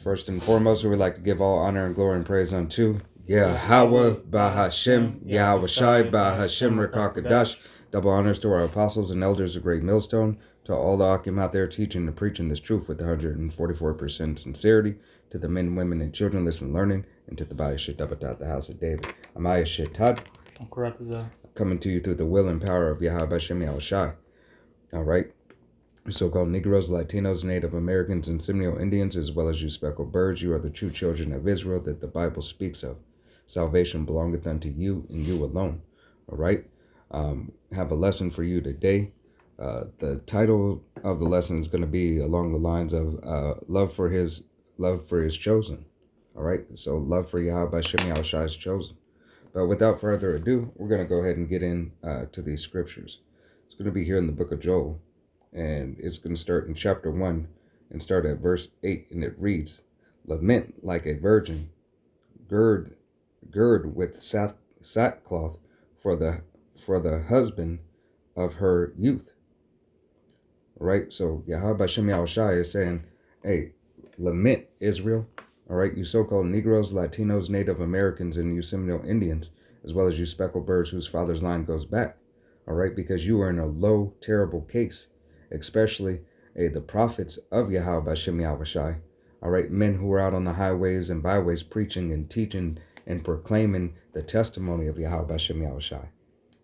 First and foremost, we would like to give all honor and glory and praise unto Yahweh Bahashem, Yahweh Shai Bahashem Rekakadash. Double honors to our apostles and elders of Great Millstone, to all the Akim out there teaching and preaching this truth with 144% sincerity, to the men, women, and children listening and learning, and to the Baya Shetabatat, the house of David. Amaya Shetad, coming to you through the will and power of Yahweh Bahashem Yahweh Shai. All right. So-called Negroes, Latinos, Native Americans, and Seminole Indians, as well as you speckled birds, you are the true children of Israel that the Bible speaks of. Salvation belongeth unto you and you alone. All right? Have a lesson for you today. The title of the lesson is going to be along the lines of love for his chosen. All right? So love for Yahweh Shem Yahushua is chosen. But without further ado, we're going to go ahead and get in to these scriptures. It's going to be here in the book of Joel. And it's going to start in chapter 1 and start at verse 8. And it reads, lament like a virgin, gird with sackcloth for the husband of her youth. All right, so Yahweh Hashem Yahushai is saying, hey, lament Israel. All right, you so-called Negroes, Latinos, Native Americans, and you Seminole Indians, as well as you speckled birds whose father's line goes back. All right, because you are in a low, terrible case. Especially the prophets of Yahweh Hashem Yahushai, all right, men who are out on the highways and byways preaching and teaching and proclaiming the testimony of Yahweh Hashem Yahushai.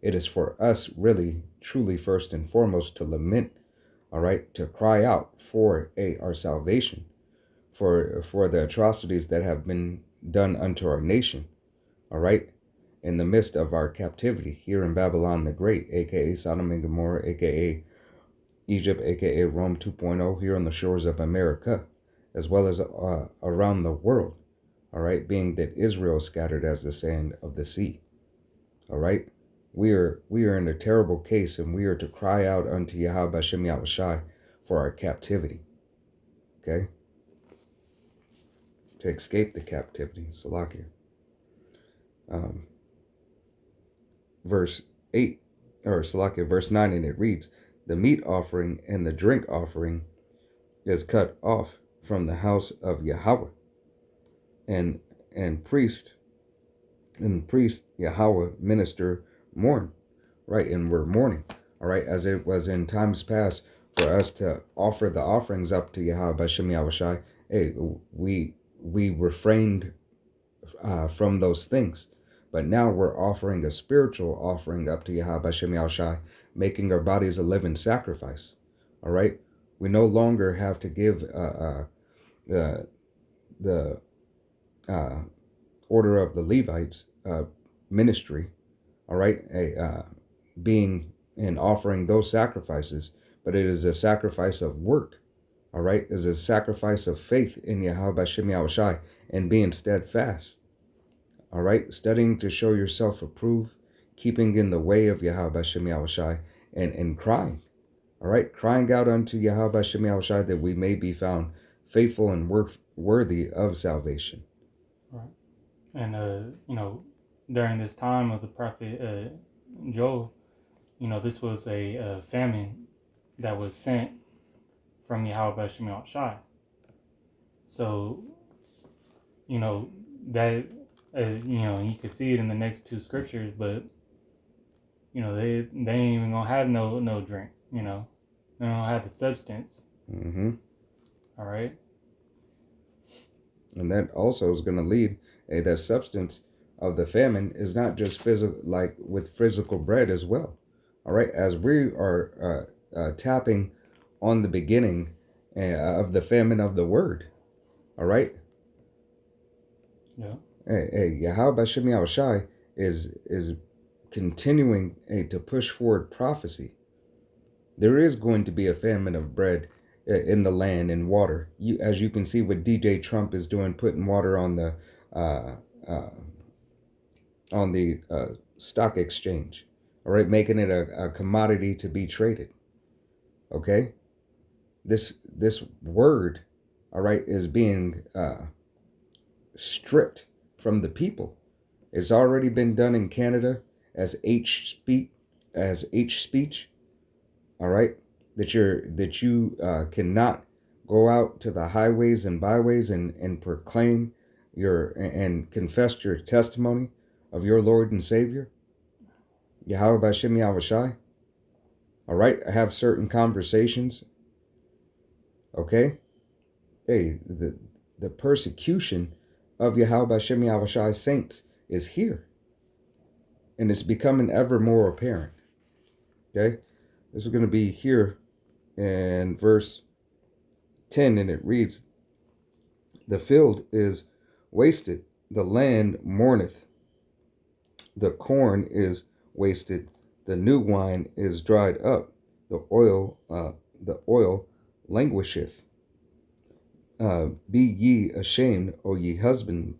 It is for us really, truly, first and foremost, to lament, all right, to cry out for our salvation, for the atrocities that have been done unto our nation, all right, in the midst of our captivity here in Babylon the Great, aka Sodom and Gomorrah, aka Egypt, aka Rome 2.0, here on the shores of America, as well as around the world, all right, being that Israel is scattered as the sand of the sea, all right. We are in a terrible case, and we are to cry out unto Yahweh Hashem Yahushai for our captivity, okay, to escape the captivity, Salakia. Verse 8, or Salakia, verse 9, and it reads, the meat offering and the drink offering is cut off from the house of Yahweh, and priest Yahweh minister mourn, right? And we're mourning, all right, as it was in times past for us to offer the offerings up to Yahweh Hashem Yahushai. Hey, we refrained from those things. But now we're offering a spiritual offering up to Yahweh Hashem Yahushai, making our bodies a living sacrifice. All right? We no longer have to give the order of the Levites ministry, all right, being and offering those sacrifices, but it is a sacrifice of work, all right? It is a sacrifice of faith in Yahweh Hashem Yahushai and being steadfast. All right, studying to show yourself approved, keeping in the way of Yahweh Hashem Yahushai, and crying. All right, crying out unto Yahweh Hashem Yahushai that we may be found faithful and worthy of salvation. Right, and during this time of the prophet Joel, this was a famine that was sent from Yahweh Hashem Yahushai. So, that. You can see it in the next two scriptures, but they ain't even gonna have no drink. They don't have the substance. Mm-hmm. All right. And that also is going to lead that substance of the famine is not just physical, like with physical bread as well. All right, as we are tapping on the beginning of the famine of the word. All right. Yeah. Hey, Yahweh Hashem Yahushai is continuing to push forward prophecy. There is going to be a famine of bread in the land and water. As you can see what DJ Trump is doing, putting water on the stock exchange. All right, making it a commodity to be traded. Okay, this word, all right, is being stripped from the people. It's already been done in Canada as H speech. All right, that you cannot Go out to the highways and byways and proclaim and confess your testimony of your Lord and Savior, Yahweh Bashem Yahweh Shai. All right, I have certain conversations. Okay, hey, the persecution of Yahweh Bashem Yahweh Shai's saints is here, and it's becoming ever more apparent. Okay, this is going to be here in verse 10, and it reads, "The field is wasted, the land mourneth, the corn is wasted, the new wine is dried up, the oil languisheth. Be ye ashamed, O ye husbandmen."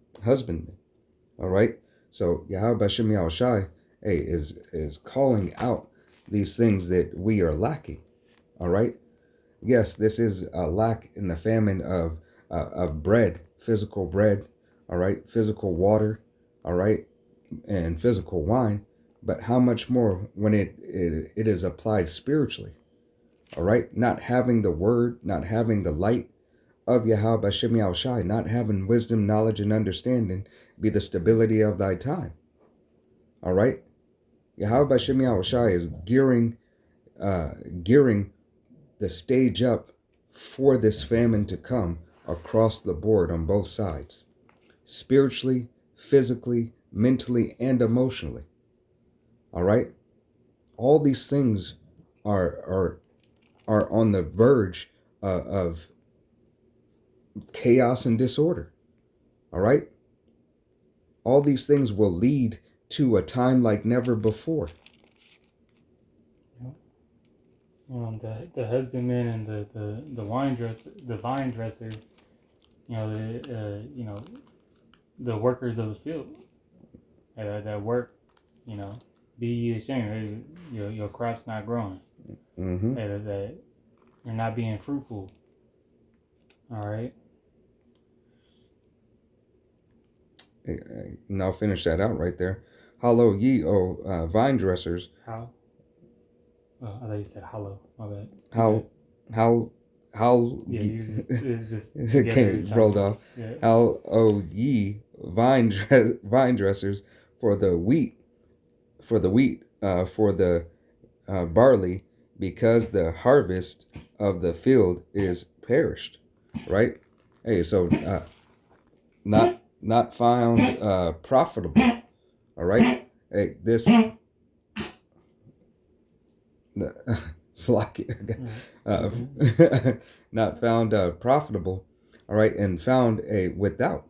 All right. So Yahweh Bashem Yahweh Shai, hey, is calling out these things that we are lacking. All right. Yes, this is a lack in the famine of bread, physical bread. All right, physical water. All right, and physical wine. But how much more when it is applied spiritually? All right, not having the word, not having the light of Yahweh Bashem Yahweh Shai, not having wisdom, knowledge, and understanding be the stability of thy time. All right, Yahweh Bashem Yahweh Shai is gearing the stage up for this famine to come across the board on both sides, spiritually, physically, mentally, and emotionally. All right, all these things are on the verge of chaos and disorder. All right, all these things will lead to a time like never before. The husbandman and the vine dresser, the workers of the field that work, be ye ashamed. Your crop's not growing. Mm-hmm. That you're not being fruitful. All right. And I'll finish that out right there. Hallo ye, O vine dressers. How? I thought you said hello. My bad. How Yeah, you just it came rolled off. Yeah. How ye vine dressers, for the wheat, for the barley, because the harvest of the field is perished. Right? Hey, so not found profitable. All right? Hey, this not found profitable. All right, and found without.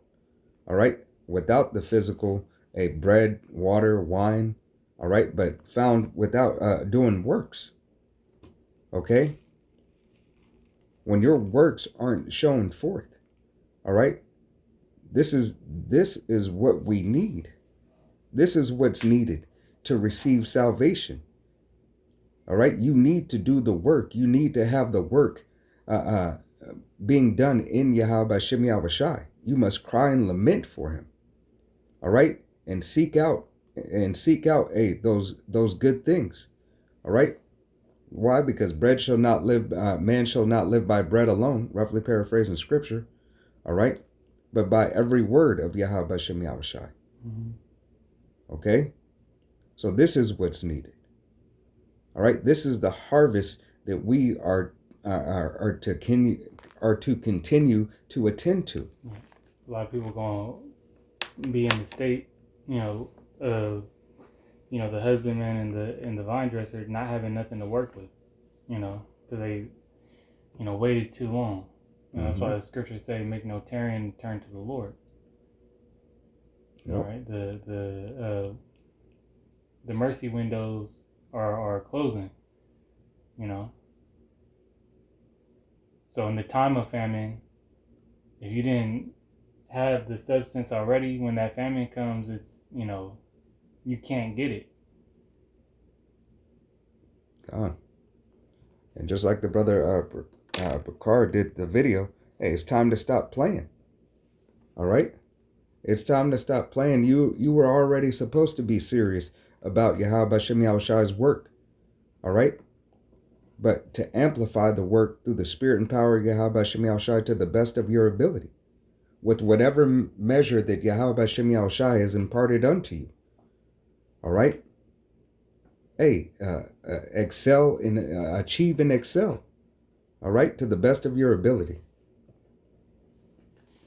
All right, without the physical, bread, water, wine. All right, but found without doing works. Okay, when your works aren't shown forth. All right, this is what we need. This is what's needed to receive salvation. All right, you need to do the work. You need to have the work being done in Yahweh Bashem Yahweh Shai. You must cry and lament for him. All right, and seek out those good things. All right. Why? Because man shall not live by bread alone, roughly paraphrasing scripture. All right, but by every word of Yahweh Bashem Yahweh Shai. Mm-hmm. Okay, so this is what's needed. All right, this is the harvest that we are to continue to attend to. A lot of people gonna be in the state, of the husbandman and the vine dresser not having nothing to work with, because they, waited too long. That's why the scriptures say, "Make no tarrying, turn to the Lord." Yep. All right, the mercy windows are closing, So in the time of famine, if you didn't have the substance already, when that famine comes, it's, you can't get it. God. And just like the brother Bakar did the video, hey, it's time to stop playing. All right? It's time to stop playing. You were already supposed to be serious about Yahweh Bashem Yahweh Shai's work. All right? but to amplify the work through the spirit and power of Yahweh Hashem Yahushai to the best of your ability, with whatever measure that Yahweh Hashem Yahushai has imparted unto you. All right? Hey, excel in, achieve and excel. All right? To the best of your ability.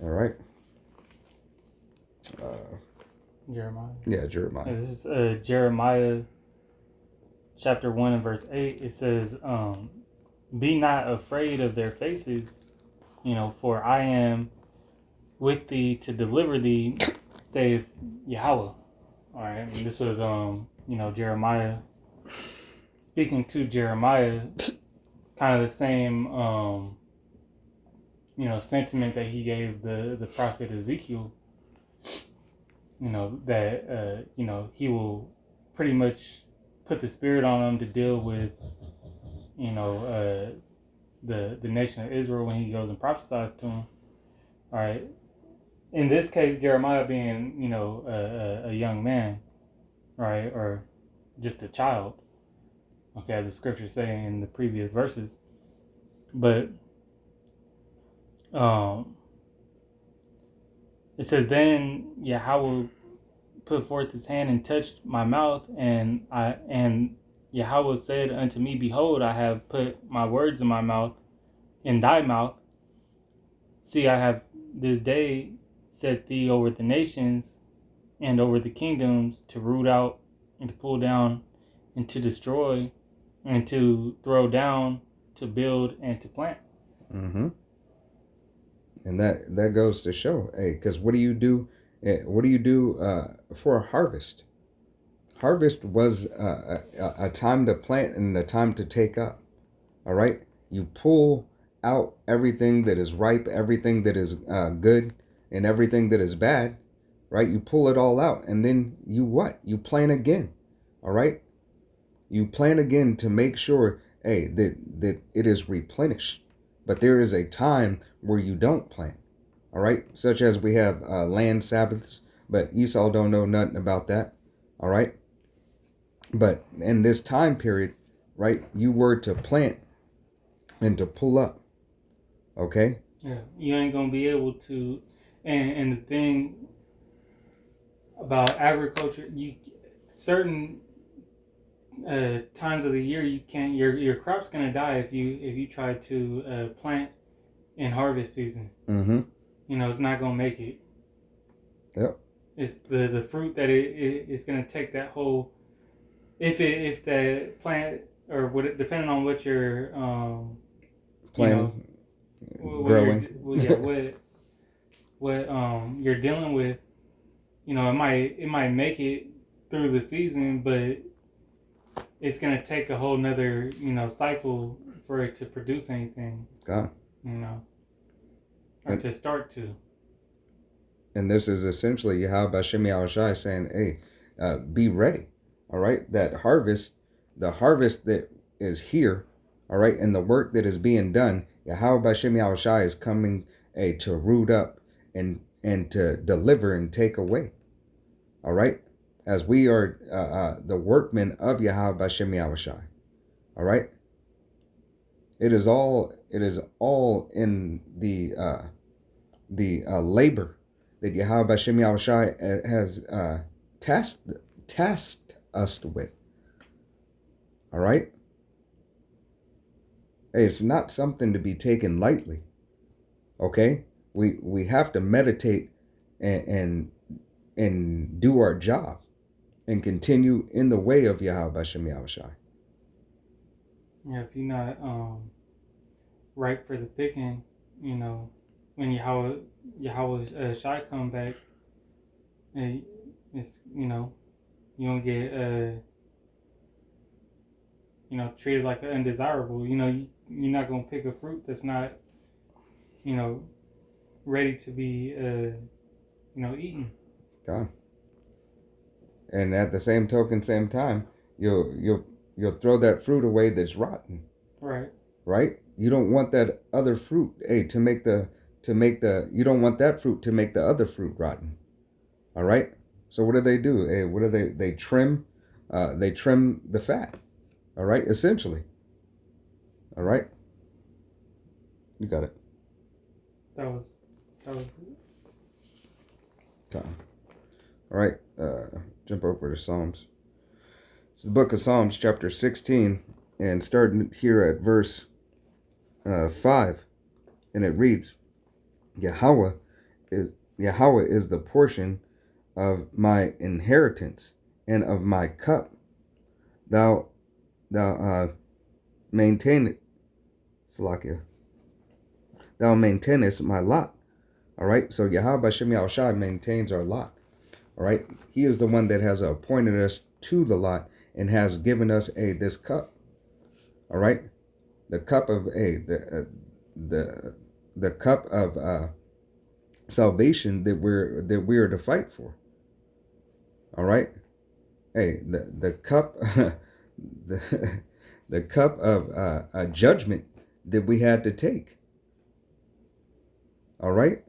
All right? Jeremiah. Yeah, Jeremiah. This is Jeremiah chapter 1 and verse 8. It says, be not afraid of their faces, for I am with thee to deliver thee, saith Yahweh. All right, and this was Jeremiah speaking to Jeremiah, kind of the same sentiment that he gave the prophet Ezekiel. That he will pretty much put the spirit on him to deal with the nation of Israel when he goes and prophesies to him. All right. In this case, Jeremiah being, a young man, right, or just a child, okay, as the scriptures say in the previous verses. But it says, then Yahweh put forth his hand and touched my mouth, and Yahweh said unto me, behold, I have put my words in my mouth, in thy mouth. See, I have this day set thee over the nations and over the kingdoms, to root out and to pull down and to destroy and to throw down, to build and to plant. Mm-hmm. And that goes to show, hey, because what do you do? What do you do for a harvest? Harvest was a time to plant and a time to take up. All right, you pull out everything that is ripe, everything that is good, and everything that is bad, right? You pull it all out, and then you what? You plant again, all right? You plant again to make sure, hey, that it is replenished. But there is a time where you don't plant, all right? Such as we have land Sabbaths, but Esau don't know nothing about that, all right? But in this time period, right, you were to plant and to pull up, okay? Yeah, you ain't gonna be able to. And the thing about agriculture, certain times of the year you can't. Your crop's gonna die if you try to plant in harvest season. Mm-hmm. It's not gonna make it. Yep. It's the fruit that it's gonna take that whole. If the plant or what, depending on what you're Planting, growing. What you're dealing with, it might make it through the season, but it's gonna take a whole nother cycle for it to produce anything. God. Or to start to. And this is essentially Yahweh Hashem Yahushai saying, hey, be ready. All right, the harvest that is here, all right, and the work that is being done, Yahweh Hashem Yahushai is coming to root up and to deliver and take away. All right, as we are the workmen of Yahweh Hashem Yahushai. All right, it is all in the labor that Yahweh Hashem Yahushai has tasked us with. All right, hey, it's not something to be taken lightly. Okay, we have to meditate and do our job and continue in the way of Yahweh Hashem Yahushai. Yeah, if you're not ripe for the picking, when Yahweh Shai come back, it's you don't get treated like an undesirable. You're not gonna pick a fruit that's not ready to be eaten. God. And at the same time, you'll throw that fruit away that's rotten. Right. Right? You don't want that other fruit, you don't want that fruit to make the other fruit rotten. All right? So what do? They trim the fat. All right? Essentially. All right. You got it. That was Okay. All right. Jump over to Psalms. It's the book of Psalms, chapter 16, and starting here at verse 5, and it reads, Yahweh is the portion of my inheritance and of my cup. Thou maintain it, Salakia. Thou maintainest my lot. All right. So Yahweh Shem Yahushai maintains our lot. All right. He is the one that has appointed us to the lot and has given us this cup. All right. The cup of the cup of salvation that we're to fight for. All right. The cup the cup of judgment that we had to take. All right.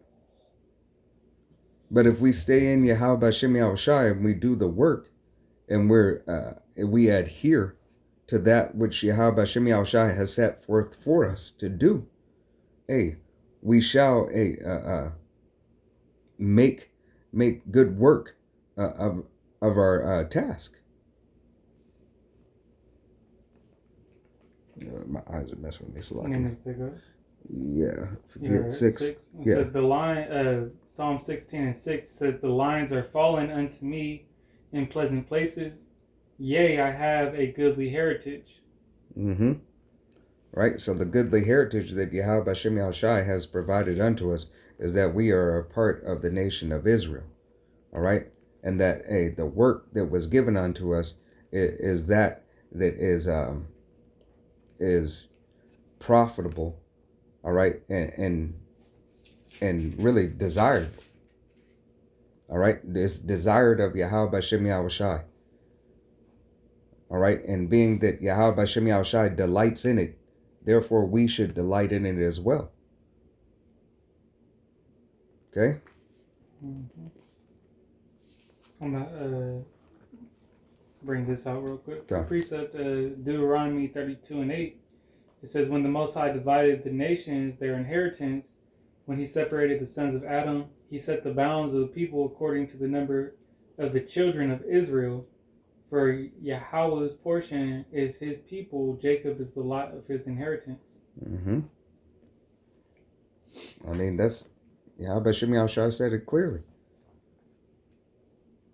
But if we stay in Yahweh Shem Yahushai and we do the work and we adhere to that which Yahweh Shem Yahushai has set forth for us to do, we shall make good work of our task. My eyes are messing with me, Salaki. Yeah, forget 6. It says the line, Psalm 16:6 says, the lines are fallen unto me in pleasant places. Yea, I have a goodly heritage. Mm-hmm. Right, so the goodly heritage that Yahweh Shem Yahushai has provided unto us is that we are a part of the nation of Israel. All right, and that the work that was given unto us is profitable. All right, and really desired. All right, it's desired of Yahweh Shem Yahushai. All right, and being that Yahweh Shem Yahushai delights in it, therefore we should delight in it as well. Okay? Mm-hmm. I'm going to bring this out real quick. Okay. Precept Deuteronomy 32:8. It says, when the Most High divided the nations, their inheritance, when he separated the sons of Adam, he set the bounds of the people according to the number of the children of Israel. For Yahweh's portion is his people, Jacob is the lot of his inheritance. Mm-hmm. I mean, that's Yahweh Shem Yahushua said it clearly.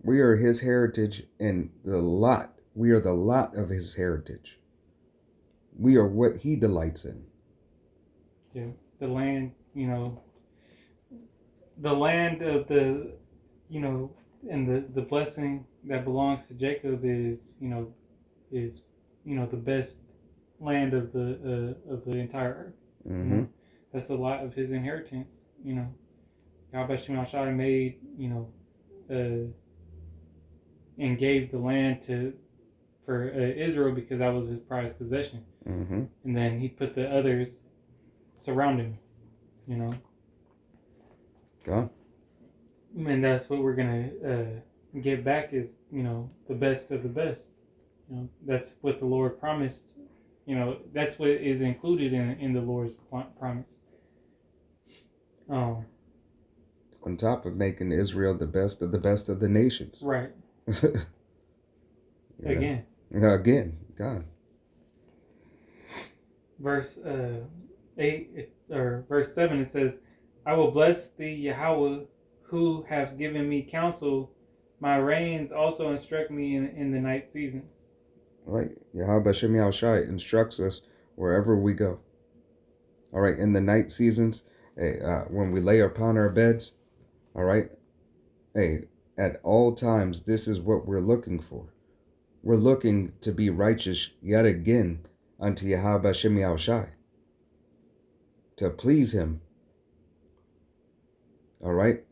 We are his heritage and the lot. We are the lot of his heritage. We are what he delights in. Yeah, the land, the land of the, and the blessing that belongs to Jacob is the best land of the entire earth. Mm-hmm. That's the lot of his inheritance. Yahweh Shem Yahushai made, and gave the land for Israel because that was his prized possession. Mm-hmm. And then he put the others surrounding him, God. And that's what we're gonna get back is the best of the best. That's what the Lord promised. That's what is included in the Lord's promise. On top of making Israel the best of the nations. Right. Again, God. Verse 8 or verse 7, it says, I will bless thee, Yahweh, who have given me counsel. My reins also instruct me in the night seasons. Right. Yahweh Shem Yahushai instructs us wherever we go. All right. In the night seasons, when we lay upon our beds, all right. At all times, this is what we're looking for. We're looking to be righteous yet again unto Yahweh Shem Yahushai. To please him. All right.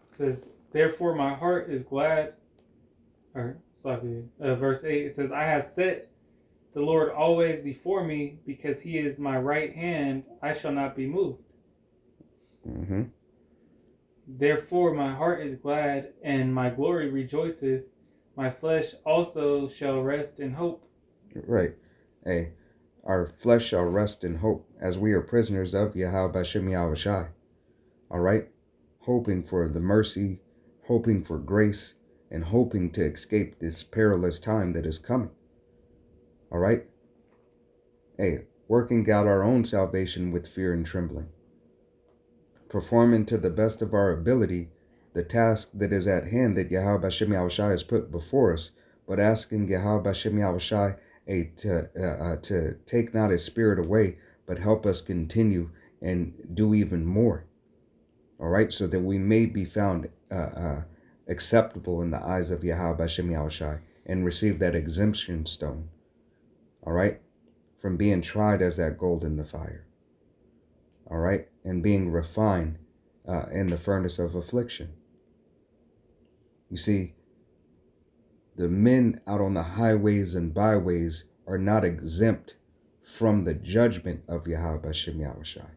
It says, therefore my heart is glad. Verse 8, it says, I have set the Lord always before me, because he is my right hand, I shall not be moved. Mm-hmm. Therefore my heart is glad, and my glory rejoiceth. My flesh also shall rest in hope. Right. Hey, our flesh shall rest in hope, as we are prisoners of Yahweh Bashem Yahweh Shai. All right? Hoping for the mercy, hoping for grace, and hoping to escape this perilous time that is coming. All right? Hey, working out our own salvation with fear and trembling. Performing to the best of our ability the task that is at hand that Yahweh Bashem Yahweh Shai has put before us, but asking Yahweh Bashem Yahweh Shai to take not his spirit away, but help us continue and do even more. All right, so that we may be found acceptable in the eyes of Yahweh Bashem Yahweh Shai and receive that exemption stone. All right, from being tried as that gold in the fire. All right, and being refined in the furnace of affliction. You see, the men out on the highways and byways are not exempt from the judgment of Yahweh Bashem Yahweh Shai.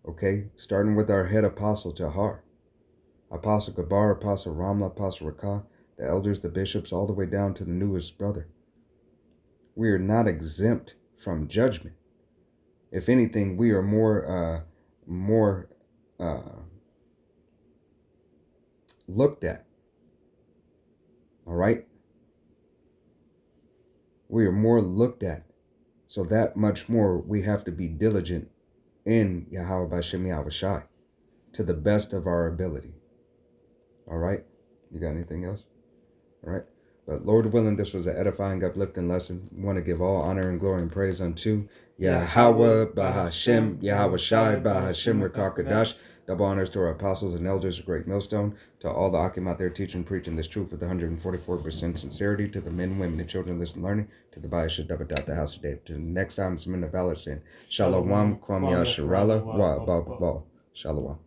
Okay, starting with our head apostle Tahar, Apostle Gabar, Apostle Ramla, Apostle Rakah, the elders, the bishops, all the way down to the newest brother. We are not exempt from judgment. If anything, we are more looked at. All right? We are more looked at. So that much more we have to be diligent in Yahweh Bashem Yahweh Shai to the best of our ability. All right? You got anything else? All right? But Lord willing, this was an edifying, uplifting lesson. We want to give all honor and glory and praise unto Yahweh Bahashem, Yahweh Shai, Bahashem Rekakadash. Double honors to our apostles and elders of Great Millstone, to all the Akim out there teaching, preaching this truth with 144% sincerity, to the men, women, and children listening, learning, to the Bayasha Dabadat, the house of David. To the next time, some men of valor saying, Shalom, Kwam Yasharala, Wa Ba Ba Ba. Shalom.